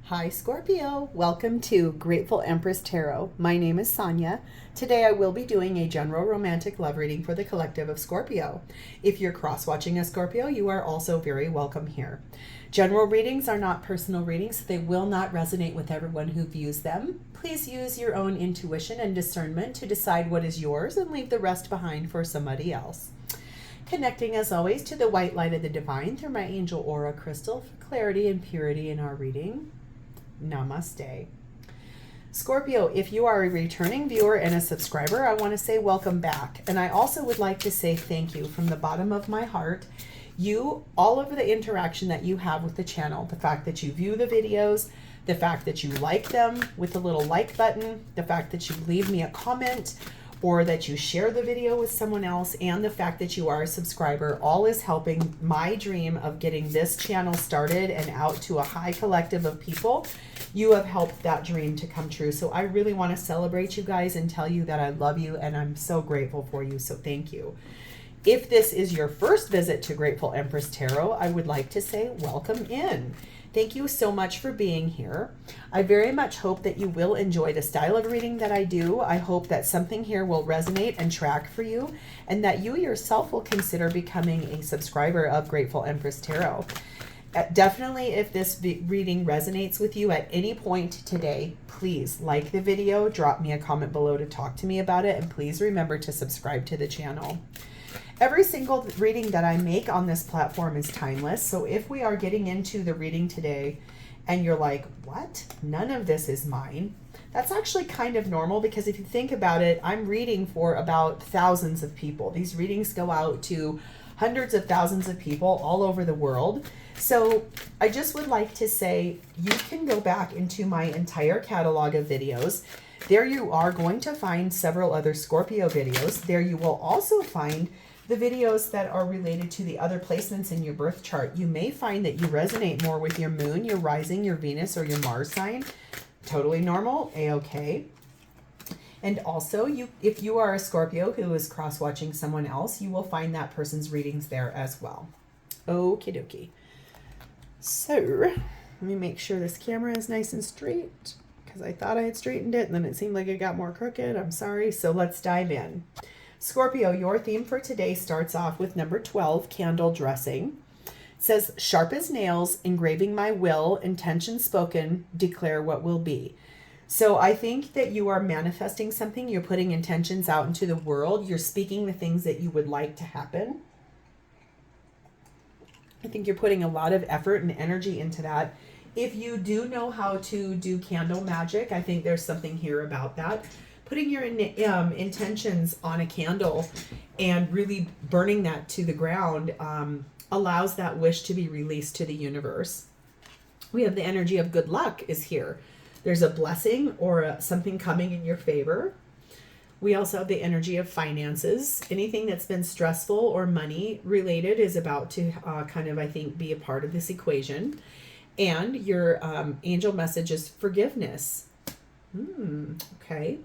Hi Scorpio, welcome to Grateful Empress Tarot. My name is Sonia. Today I will be doing a general romantic love reading for the collective of Scorpio. If you're cross-watching a Scorpio, you are also very welcome here. General readings are not personal readings, so they will not resonate with everyone who views them. Please use your own intuition and discernment to decide what is yours and leave the rest behind for somebody else. Connecting as always to the white light of the divine through my angel aura crystal for clarity and purity in our reading. Namaste. Scorpio, if you are a returning viewer and a subscriber, I want to say welcome back. And I also would like to say thank you from the bottom of my heart. All of the interaction that you have with the channel, the fact that you view the videos, the fact that you like them with the little like button, the fact that you leave me a comment, or that you share the video with someone else, and the fact that you are a subscriber, all is helping my dream of getting this channel started and out to a high collective of people. You have helped that dream to come true. So I really want to celebrate you guys and tell you that I love you and I'm so grateful for you. So thank you. If this is your first visit to Grateful Empress Tarot, I would like to say welcome in. Thank you so much for being here. I very much hope that you will enjoy the style of reading that I do. I hope that something here will resonate and track for you, and that you yourself will consider becoming a subscriber of Grateful Empress Tarot. Definitely, if this reading resonates with you at any point today, please like the video, drop me a comment below to talk to me about it, and please remember to subscribe to the channel. Every single reading that I make on this platform is timeless. So if we are getting into the reading today and you're like, what? None of this is mine. That's actually kind of normal, because if you think about it, I'm reading for about thousands of people. These readings go out to hundreds of thousands of people all over the world. So I just would like to say, you can go back into my entire catalog of videos. There you are going to find several other Scorpio videos. There you will also find the videos that are related to the other placements in your birth chart. You may find that you resonate more with your moon, your rising, your Venus, or your Mars sign. Totally normal, a-okay. And also, if you are a Scorpio who is cross-watching someone else, you will find that person's readings there as well. Okie dokie. So, let me make sure this camera is nice and straight, because I thought I had straightened it, and then it seemed like it got more crooked. I'm sorry. So let's dive in. Scorpio, your theme for today starts off with number 12, candle dressing. It says, sharp as nails, engraving my will, intention spoken, declare what will be. So I think that you are manifesting something. You're putting intentions out into the world. You're speaking the things that you would like to happen. I think you're putting a lot of effort and energy into that. If you do know how to do candle magic, I think there's something here about that. Putting your intentions on a candle and really burning that to the ground allows that wish to be released to the universe. We have the energy of good luck is here. There's a blessing or something coming in your favor. We also have the energy of finances. Anything that's been stressful or money related is about to kind of, I think, be a part of this equation. And your angel message is forgiveness. Okay.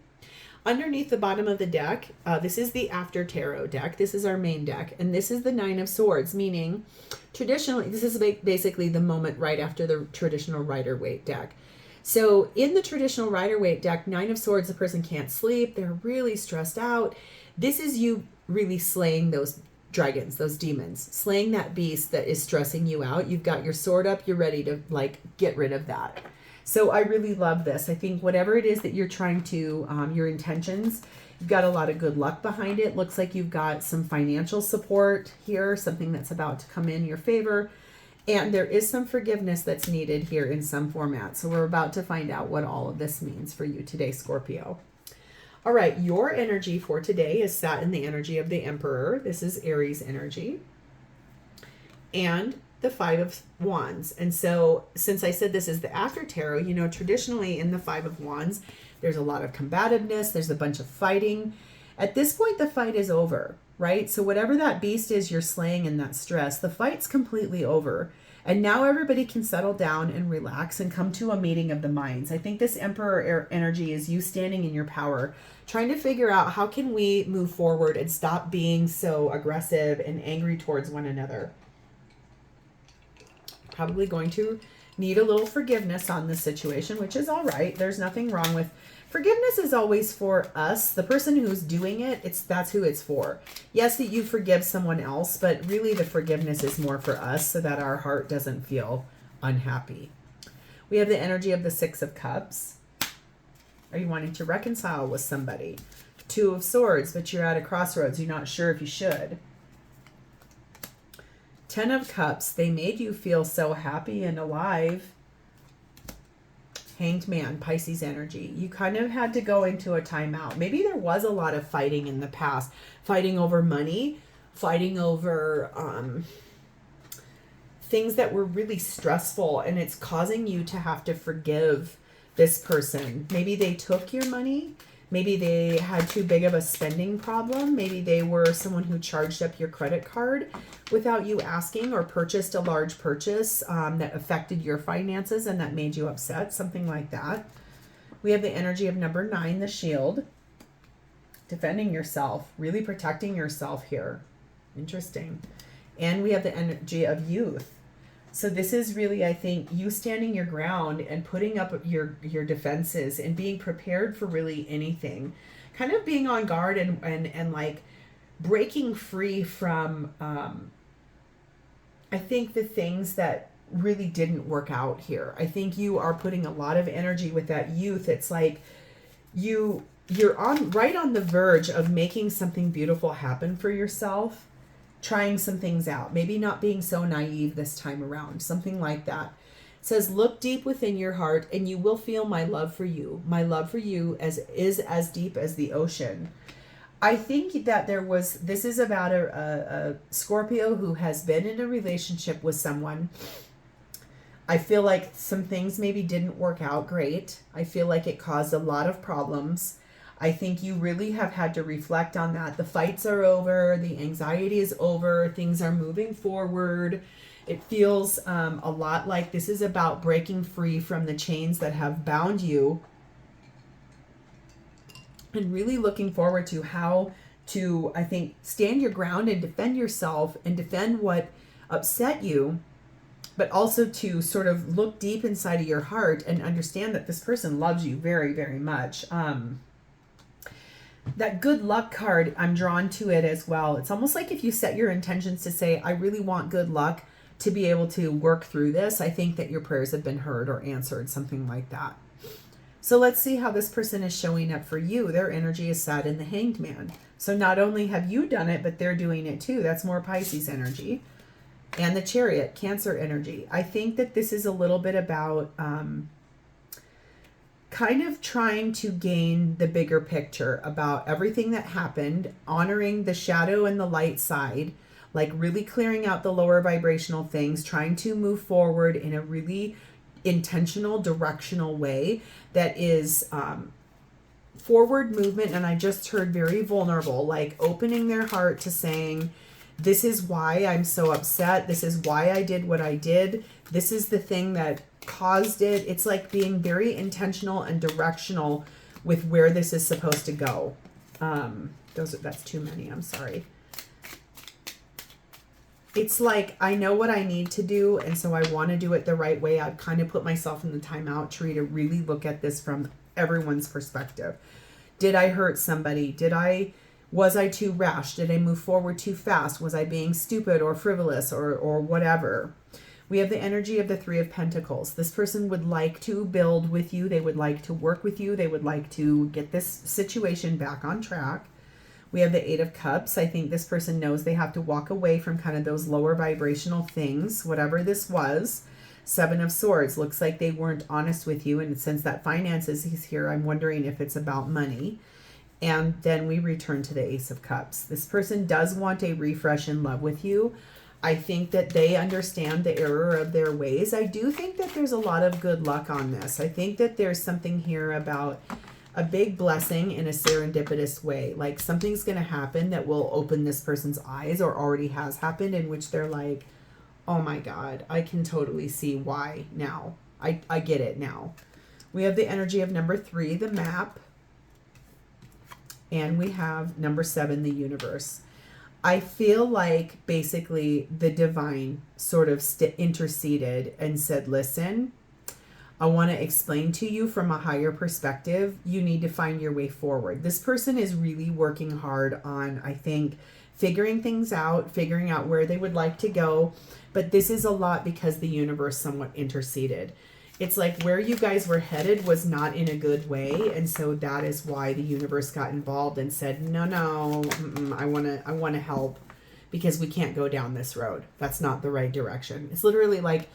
Underneath the bottom of the deck, this is the After Tarot deck. This is our main deck. And this is the Nine of Swords, meaning traditionally, this is basically the moment right after the traditional Rider-Waite deck. So in the traditional Rider-Waite deck, Nine of Swords, the person can't sleep. They're really stressed out. This is you really slaying those dragons, those demons, slaying that beast that is stressing you out. You've got your sword up. You're ready to get rid of that. So I really love this. I think whatever it is that you're trying to, your intentions, you've got a lot of good luck behind it. Looks like you've got some financial support here, something that's about to come in your favor. And there is some forgiveness that's needed here in some format. So we're about to find out what all of this means for you today, Scorpio. All right, your energy for today is sat in the energy of the Emperor. This is Aries energy. And the Five of Wands. And so since I said this is the After Tarot, you know, traditionally in the Five of Wands, there's a lot of combativeness. There's a bunch of fighting. At this point, the fight is over, right? So whatever that beast is you're slaying in that stress, the fight's completely over. And now everybody can settle down and relax and come to a meeting of the minds. I think this Emperor energy is you standing in your power, trying to figure out how can we move forward and stop being so aggressive and angry towards one another. Probably going to need a little forgiveness on the situation, which is all right. There's nothing wrong with forgiveness. Is always for us, the person who's doing it. That's who it's for. Yes, that you forgive someone else, but really the forgiveness is more for us so that our heart doesn't feel unhappy. We have the energy of the Six of Cups. Are you wanting to reconcile with somebody? Two of Swords, but you're at a crossroads. You're not sure if you should. Ten of Cups. They made you feel so happy and alive. Hanged Man, Pisces energy. You kind of had to go into a timeout. Maybe there was a lot of fighting in the past. Fighting over money. Fighting over things that were really stressful. And it's causing you to have to forgive this person. Maybe they took your money. Maybe they had too big of a spending problem. Maybe they were someone who charged up your credit card without you asking, or purchased a large purchase that affected your finances and that made you upset, something like that. We have the energy of number 9, the Shield. Defending yourself, really protecting yourself here. Interesting. And we have the energy of youth. So this is really, I think, you standing your ground and putting up your defenses and being prepared for really anything. Kind of being on guard and like breaking free from, I think, the things that really didn't work out here. I think you are putting a lot of energy with that youth. It's like you're right on the verge of making something beautiful happen for yourself. Trying some things out, maybe not being so naive this time around, something like that. It says, look deep within your heart and you will feel my love for you. My love for you is as deep as the ocean. I think that this is about a Scorpio who has been in a relationship with someone. I feel like some things maybe didn't work out great. I feel like it caused a lot of problems. I think you really have had to reflect on that. The fights are over. The anxiety is over. Things are moving forward. It feels a lot like this is about breaking free from the chains that have bound you and really looking forward to how to, I think, stand your ground and defend yourself and defend what upset you, but also to sort of look deep inside of your heart and understand that this person loves you very, very much. That good luck card, I'm drawn to it as well. It's almost like if you set your intentions to say, I really want good luck to be able to work through this, I think that your prayers have been heard or answered, something like that. So let's see how this person is showing up for you. Their energy is sat in the Hanged Man. So not only have you done it, but they're doing it too. That's more Pisces energy. And the Chariot, Cancer energy. I think that this is a little bit about kind of trying to gain the bigger picture about everything that happened, honoring the shadow and the light side, like really clearing out the lower vibrational things, trying to move forward in a really intentional, directional way that is forward movement. And I just heard very vulnerable, like opening their heart to saying, this is why I'm so upset. This is why I did what I did. This is the thing that caused it. It's like being very intentional and directional with where this is supposed to go. That's too many. I'm sorry. It's like, I know what I need to do, and so I want to do it the right way. I've kind of put myself in the timeout tree to really look at this from everyone's perspective. Did I hurt somebody? Was I too rash? Did I move forward too fast? Was I being stupid or frivolous or whatever? We have the energy of the Three of Pentacles. This person would like to build with you. They would like to work with you. They would like to get this situation back on track. We have the Eight of Cups. I think this person knows they have to walk away from kind of those lower vibrational things, whatever this was. Seven of Swords. Looks like they weren't honest with you. And since that finances is here, I'm wondering if it's about money. And then we return to the Ace of Cups. This person does want a refresh in love with you. I think that they understand the error of their ways. I do think that there's a lot of good luck on this. I think that there's something here about a big blessing in a serendipitous way. Like something's going to happen that will open this person's eyes, or already has happened, in which they're like, oh my God, I can totally see why now. I get it now. We have the energy of number 3, the Map. And we have number 7, the Universe. I feel like basically the divine sort of interceded and said, listen, I want to explain to you from a higher perspective, you need to find your way forward. This person is really working hard on, I think, figuring things out, figuring out where they would like to go. But this is a lot because the universe somewhat interceded. It's like where you guys were headed was not in a good way. And so that is why the universe got involved and said, no, I want to help because we can't go down this road. That's not the right direction. It's literally like,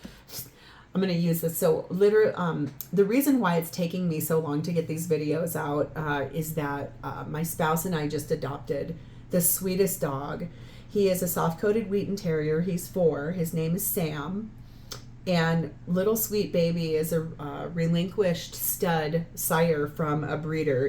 I'm going to use this. So the reason why it's taking me so long to get these videos out is that my spouse and I just adopted the sweetest dog. He is a soft-coated Wheaten Terrier. He's 4. His name is Sam. And little sweet baby is a relinquished stud sire from a breeder.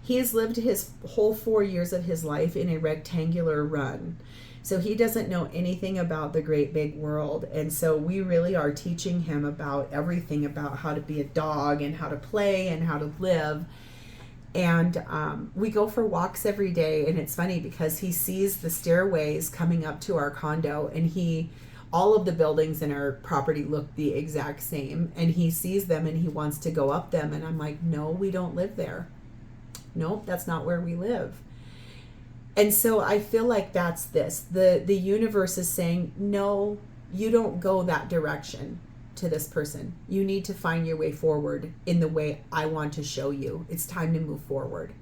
He has lived his whole 4 years of his life in a rectangular run. So he doesn't know anything about the great big world. And so we really are teaching him about everything about how to be a dog and how to play and how to live. And we go for walks every day. And it's funny because he sees the stairways coming up to our condo, and all of the buildings in our property look the exact same, and he sees them and he wants to go up them. And I'm like, no, we don't live there. Nope, that's not where we live. And so I feel like that's this. The universe is saying, no, you don't go that direction to this person. You need to find your way forward in the way I want to show you. It's time to move forward.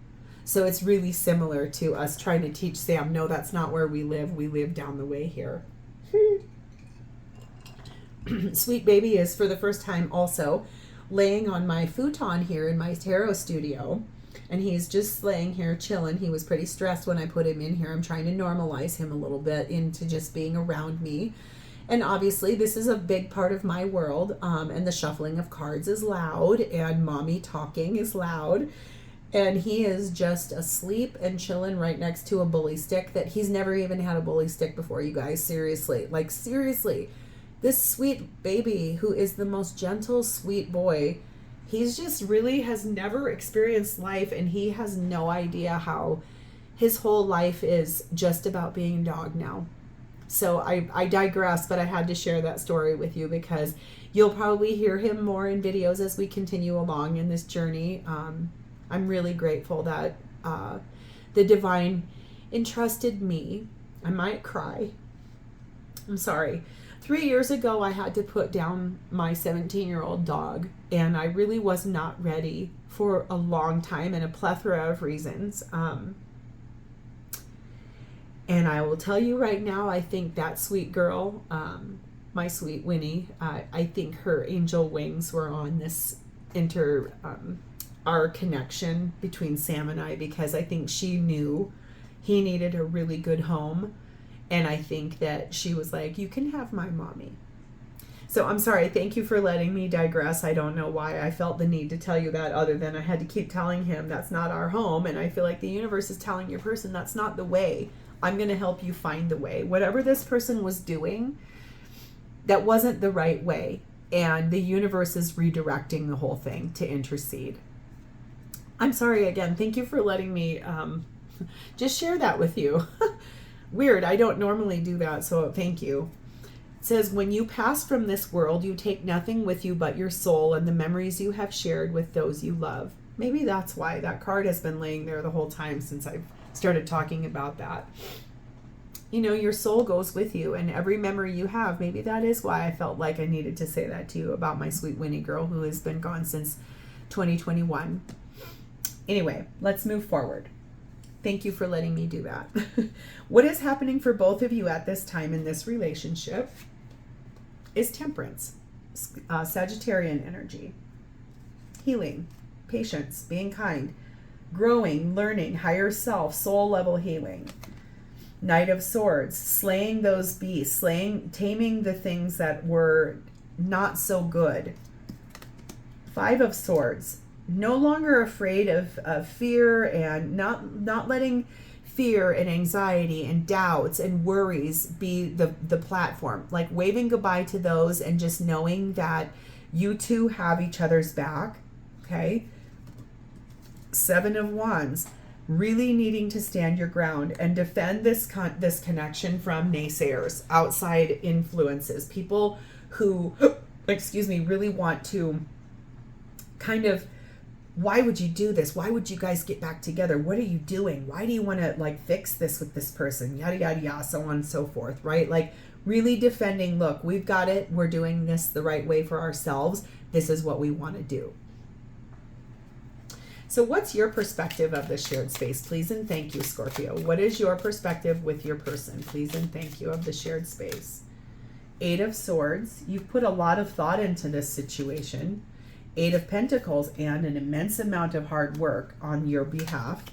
So it's really similar to us trying to teach Sam, no, that's not where we live. We live down the way here. Sweet baby is for the first time also laying on my futon here in my tarot studio. And he's just laying here chilling. He was pretty stressed when I put him in here. I'm trying to normalize him a little bit into just being around me. And obviously this is a big part of my world. And the shuffling of cards is loud, and mommy talking is loud. And he is just asleep and chilling right next to a bully stick that he's never even had a bully stick before, you guys. Seriously. Like, seriously. This sweet baby who is the most gentle, sweet boy, he's just really has never experienced life, and he has no idea how his whole life is just about being a dog now. So I digress, but I had to share that story with you because you'll probably hear him more in videos as we continue along in this journey. I'm really grateful that the divine entrusted me. I might cry. I'm sorry. 3 years ago, I had to put down my 17-year-old dog, and I really was not ready for a long time and a plethora of reasons. And I will tell you right now, I think that sweet girl, my sweet Winnie, I think her angel wings were on this our connection between Sam and I, because I think she knew he needed a really good home. And I think that she was like, you can have my mommy. So I'm sorry. Thank you for letting me digress. I don't know why I felt the need to tell you that, other than I had to keep telling him that's not our home. And I feel like the universe is telling your person that's not the way. I'm going to help you find the way. Whatever this person was doing, that wasn't the right way. And the universe is redirecting the whole thing to intercede. I'm sorry again. Thank you for letting me just share that with you. Weird. I don't normally do that, so thank you. It says, when you pass from this world, you take nothing with you but your soul and the memories you have shared with those you love. Maybe that's why that card has been laying there the whole time since I've started talking about that. You know, your soul goes with you, and every memory you have, maybe that is why I felt like I needed to say that to you about my sweet Winnie girl who has been gone since 2021. Anyway, let's move forward. Thank you for letting me do that. What is happening for both of you at this time in this relationship is temperance, Sagittarian energy, healing, patience, being kind, growing, learning, higher self, soul level healing. Knight of Swords, slaying those beasts, taming the things that were not so good. Five of Swords, no longer afraid of fear, and not letting fear and anxiety and doubts and worries be the platform. Like waving goodbye to those and just knowing that you two have each other's back. Okay. Seven of Wands, really needing to stand your ground and defend this connection from naysayers, outside influences, people who, excuse me, really want to kind of, why would you do this? Why would you guys get back together? What are you doing? Why do you want to like fix this with this person? Yada, yada, yada, so on and so forth, right? Like really defending, look, we've got it. We're doing this the right way for ourselves. This is what we want to do. So what's your perspective of the shared space? Please and thank you, Scorpio. What is your perspective with your person? Please and thank you of the shared space. 8 of Swords. You've put a lot of thought into this situation. 8 of Pentacles and an immense amount of hard work on your behalf.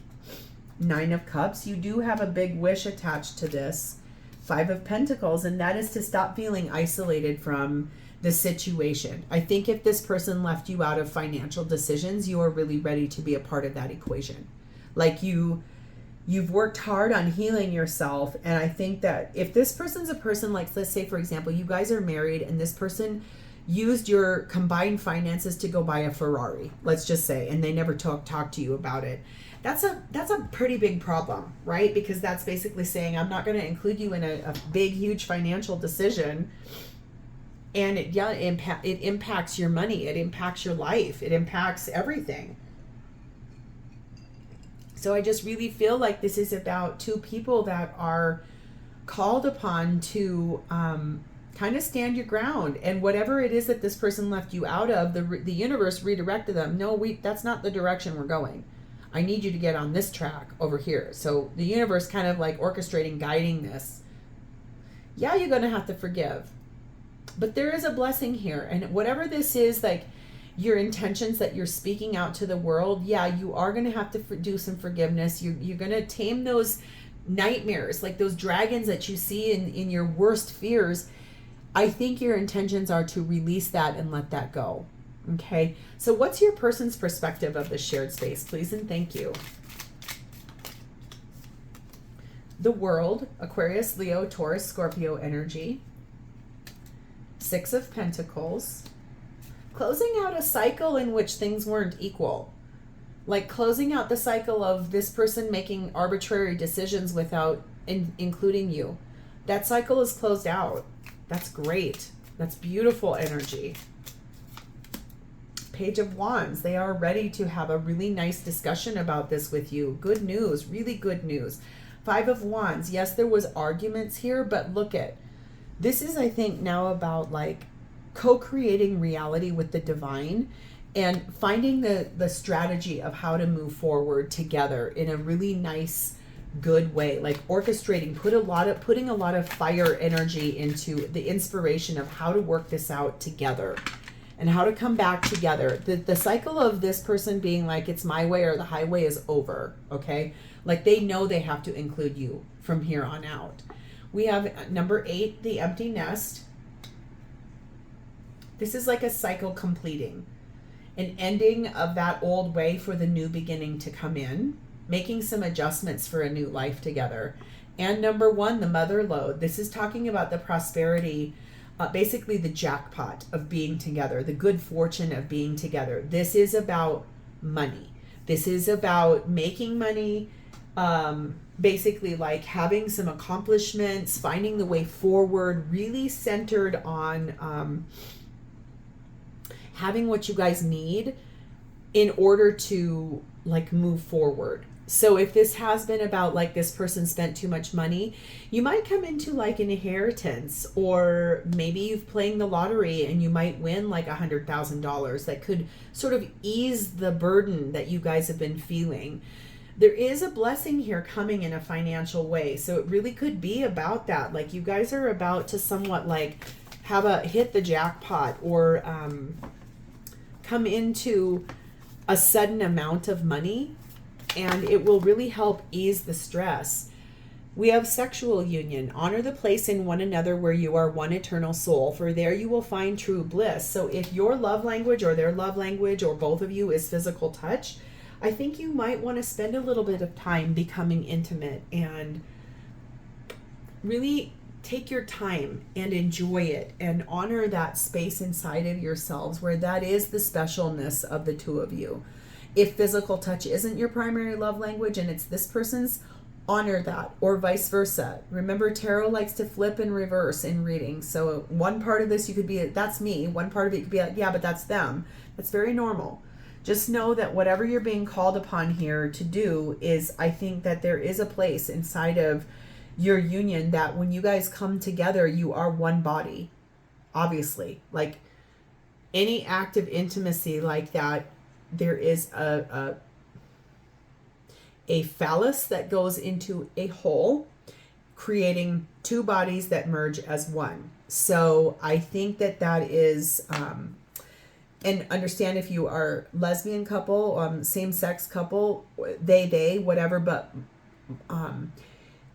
9 of Cups. You do have a big wish attached to this. 5 of Pentacles, and that is to stop feeling isolated from the situation. I think if this person left you out of financial decisions, you are really ready to be a part of that equation. Like you've worked hard on healing yourself. And I think that if this person's a person, like, let's say, for example, you guys are married and this person used your combined finances to go buy a Ferrari, let's just say, and they never talk to you about it. That's a pretty big problem, right? Because that's basically saying, I'm not going to include you in a big, huge financial decision. And it impacts your money. It impacts your life. It impacts everything. So I just really feel like this is about 2 people that are called upon to kind of stand your ground. And whatever it is that this person left you out of, the universe redirected them. No, that's not the direction we're going. I need you to get on this track over here. So the universe kind of like orchestrating, guiding this. Yeah, you're going to have to forgive. But there is a blessing here. And whatever this is, like your intentions that you're speaking out to the world, yeah, you are going to have to do some forgiveness. You're going to tame those nightmares, like those dragons that you see in your worst fears. I think your intentions are to release that and let that go. Okay. So what's your person's perspective of the shared space, please? And thank you. The World, Aquarius, Leo, Taurus, Scorpio energy. 6 of Pentacles. Closing out a cycle in which things weren't equal. Like closing out the cycle of this person making arbitrary decisions without including you. That cycle is closed out. That's great. That's beautiful energy. Page of Wands. They are ready to have a really nice discussion about this with you. Good news. Really good news. 5 of Wands. Yes, there was arguments here, but look at this is, I think, now about like co-creating reality with the divine and finding the strategy of how to move forward together in a really nice, good way, like orchestrating, putting a lot of fire energy into the inspiration of how to work this out together and how to come back together. The cycle of this person being like, it's my way or the highway is over, okay? Like they know they have to include you from here on out. We have number 8, the empty nest. This is like a cycle completing, an ending of that old way for the new beginning to come in, making some adjustments for a new life together. And number 1, the mother lode. This is talking about the prosperity, basically the jackpot of being together, the good fortune of being together. This is about money. This is about making money, basically like having some accomplishments, finding the way forward, really centered on having what you guys need in order to like move forward. So if this has been about like this person spent too much money, you might come into like an inheritance, or maybe you've playing the lottery and you might win like $100,000 that could sort of ease the burden that you guys have been feeling. There is a blessing here coming in a financial way. So it really could be about that. Like you guys are about to somewhat like hit the jackpot or come into a sudden amount of money, and it will really help ease the stress. We have sexual union. Honor the place in one another where you are one eternal soul, for there you will find true bliss. So if your love language or their love language or both of you is physical touch, I think you might want to spend a little bit of time becoming intimate and really take your time and enjoy it and honor that space inside of yourselves where that is the specialness of the two of you. If physical touch isn't your primary love language and it's this person's, honor that, or vice versa. Remember, tarot likes to flip and reverse in readings. So one part of this you could be, that's me. One part of it could be like, yeah, but that's them. That's very normal. Just know that whatever you're being called upon here to do is, I think that there is a place inside of your union that when you guys come together, you are one body. Obviously, like any act of intimacy like that, there is a phallus that goes into a hole, creating two bodies that merge as one. So I think that that is, and understand if you are lesbian couple, same-sex couple, they, whatever, but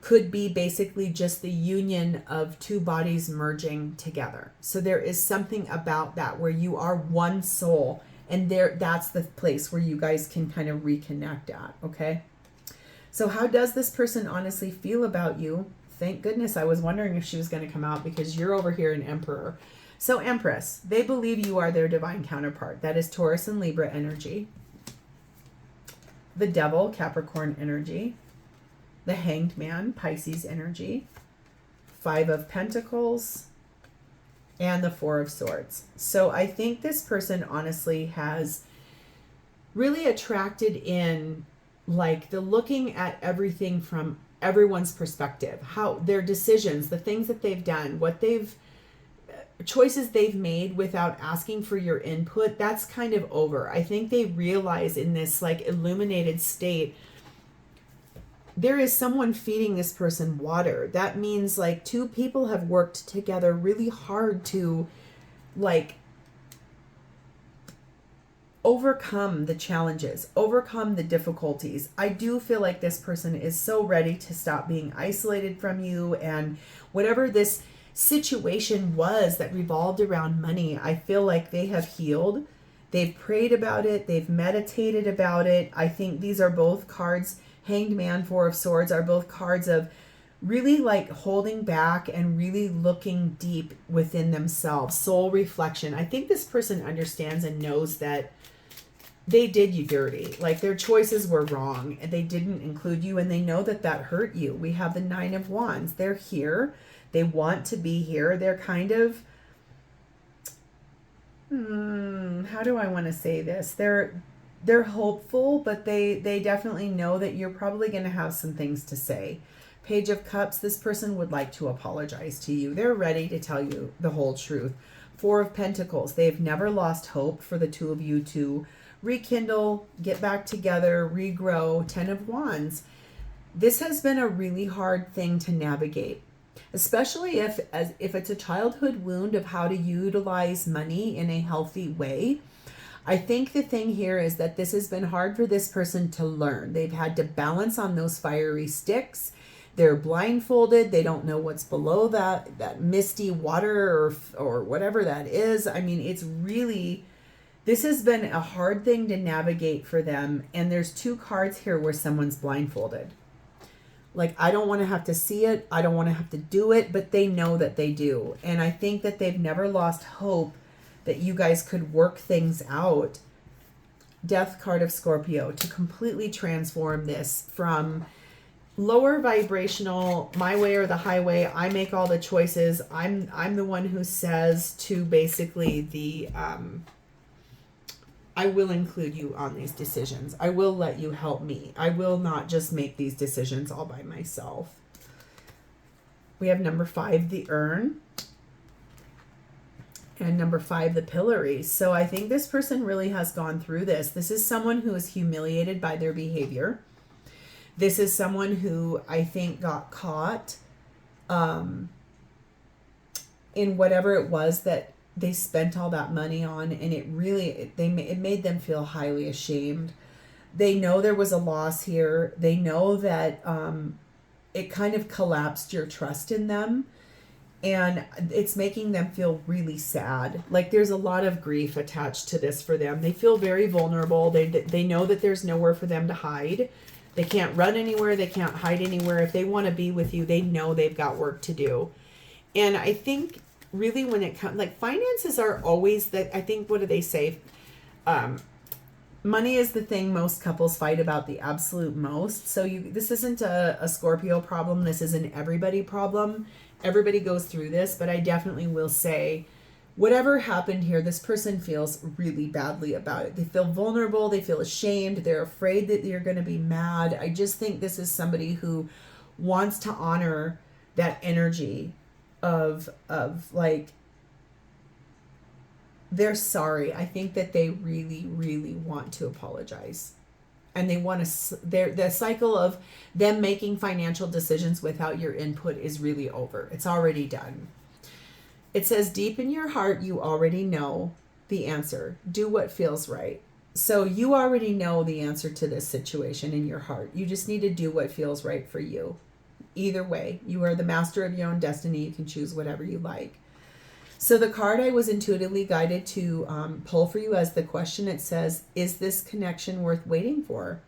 could be basically just the union of two bodies merging together. So there is something about that where you are one soul, and that's the place where you guys can kind of reconnect at, okay? So how does this person honestly feel about you? Thank goodness. I was wondering if she was going to come out because you're over here in Emperor. So Empress, they believe you are their divine counterpart. That is Taurus and Libra energy. The Devil, Capricorn energy. The Hanged Man, Pisces energy. 5 of Pentacles. And the 4 of Swords. So I think this person honestly has really attracted in like the looking at everything from everyone's perspective, how their decisions, the things that they've done, what they've choices they've made without asking for your input, that's kind of over. I think they realize in this like illuminated state, there is someone feeding this person water. That means like two people have worked together really hard to like overcome the challenges, overcome the difficulties. I do feel like this person is so ready to stop being isolated from you, and whatever this situation was that revolved around money, I feel like they have healed. They've prayed about it. They've meditated about it. I think these are both cards. Hanged Man, 4 of Swords are both cards of really like holding back and really looking deep within themselves. Soul reflection. I think this person understands and knows that they did you dirty. Like their choices were wrong and they didn't include you, and they know that that hurt you. We have the 9 of Wands. They're here. They want to be here. They're kind of, how do I want to say this? They're hopeful, but they definitely know that you're probably going to have some things to say. Page of Cups, this person would like to apologize to you. They're ready to tell you the whole truth. 4 of Pentacles, they've never lost hope for the two of you to rekindle, get back together, regrow. 10 of Wands, this has been a really hard thing to navigate, especially if it's a childhood wound of how to utilize money in a healthy way. I think the thing here is that this has been hard for this person to learn. They've had to balance on those fiery sticks. They're blindfolded. They don't know what's below that misty water or whatever that is. I mean, it's really, this has been a hard thing to navigate for them. And there's 2 cards here where someone's blindfolded. Like, I don't want to have to see it. I don't want to have to do it, but they know that they do. And I think that they've never lost hope that you guys could work things out. Death card of Scorpio, to completely transform this from lower vibrational, my way or the highway, I make all the choices, I'm the one who says, to basically the I will include you on these decisions. I will let you help me. I will not just make these decisions all by myself. We have number 5, the Urn. And number 5, the Pillory. So I think this person really has gone through this. This is someone who is humiliated by their behavior. This is someone who I think got caught in whatever it was that they spent all that money on, and it made them feel highly ashamed. They know there was a loss here. They know that it kind of collapsed your trust in them, and it's making them feel really sad. Like there's a lot of grief attached to this for them. They feel very vulnerable. They know that there's nowhere for them to hide. They can't run anywhere. They can't hide anywhere. If they want to be with you, they know they've got work to do. And I think really when it comes, like finances are always that, I think, what do they say? money is the thing most couples fight about the absolute most. So this isn't a Scorpio problem. This is an everybody problem. Everybody goes through this, but I definitely will say whatever happened here, this person feels really badly about it. They feel vulnerable. They feel ashamed. They're afraid that you're going to be mad. I just think this is somebody who wants to honor that energy of like, they're sorry. I think that they really, really want to apologize. And they want to, the cycle of them making financial decisions without your input is really over. It's already done. It says, deep in your heart, you already know the answer. Do what feels right. So you already know the answer to this situation in your heart. You just need to do what feels right for you. Either way, you are the master of your own destiny. You can choose whatever you like. So the card I was intuitively guided to pull for you as the question, it says, is this connection worth waiting for?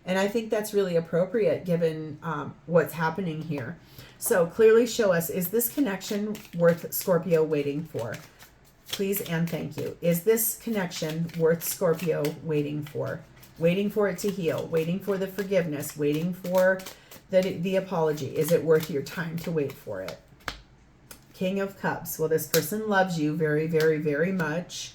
And I think that's really appropriate given what's happening here. So clearly show us, is this connection worth Scorpio waiting for? Please and thank you. Is this connection worth Scorpio waiting for? Waiting for it to heal, waiting for the forgiveness, waiting for the apology. Is it worth your time to wait for it? King of Cups. Well, this person loves you very, very, very much.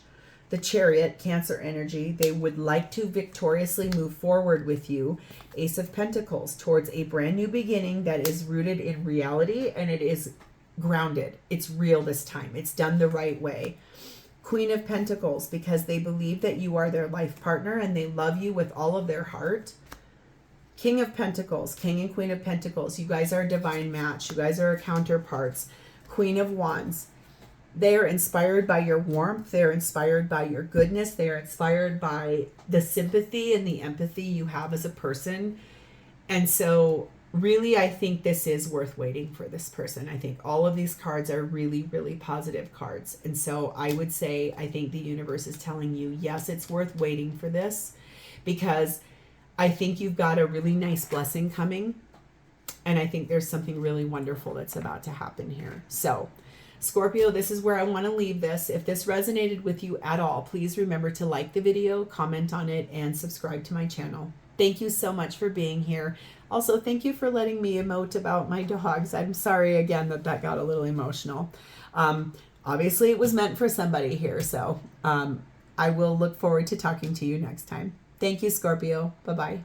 The Chariot, Cancer energy. They would like to victoriously move forward with you. Ace of Pentacles, towards a brand new beginning that is rooted in reality and it is grounded. It's real this time. It's done the right way. Queen of Pentacles, because they believe that you are their life partner and they love you with all of their heart. King of Pentacles, King and Queen of Pentacles. You guys are a divine match. You guys are counterparts. Queen of Wands. They are inspired by your warmth. They're inspired by your goodness. They are inspired by the sympathy and the empathy you have as a person. And so really, I think this is worth waiting for this person. I think all of these cards are really, really positive cards. And so I would say, I think the universe is telling you, yes, it's worth waiting for this, because I think you've got a really nice blessing coming. And I think there's something really wonderful that's about to happen here. So Scorpio, this is where I want to leave this. If this resonated with you at all, please remember to like the video, comment on it, and subscribe to my channel. Thank you so much for being here. Also, thank you for letting me emote about my dogs. I'm sorry again that got a little emotional. Obviously, it was meant for somebody here. So I will look forward to talking to you next time. Thank you, Scorpio. Bye-bye.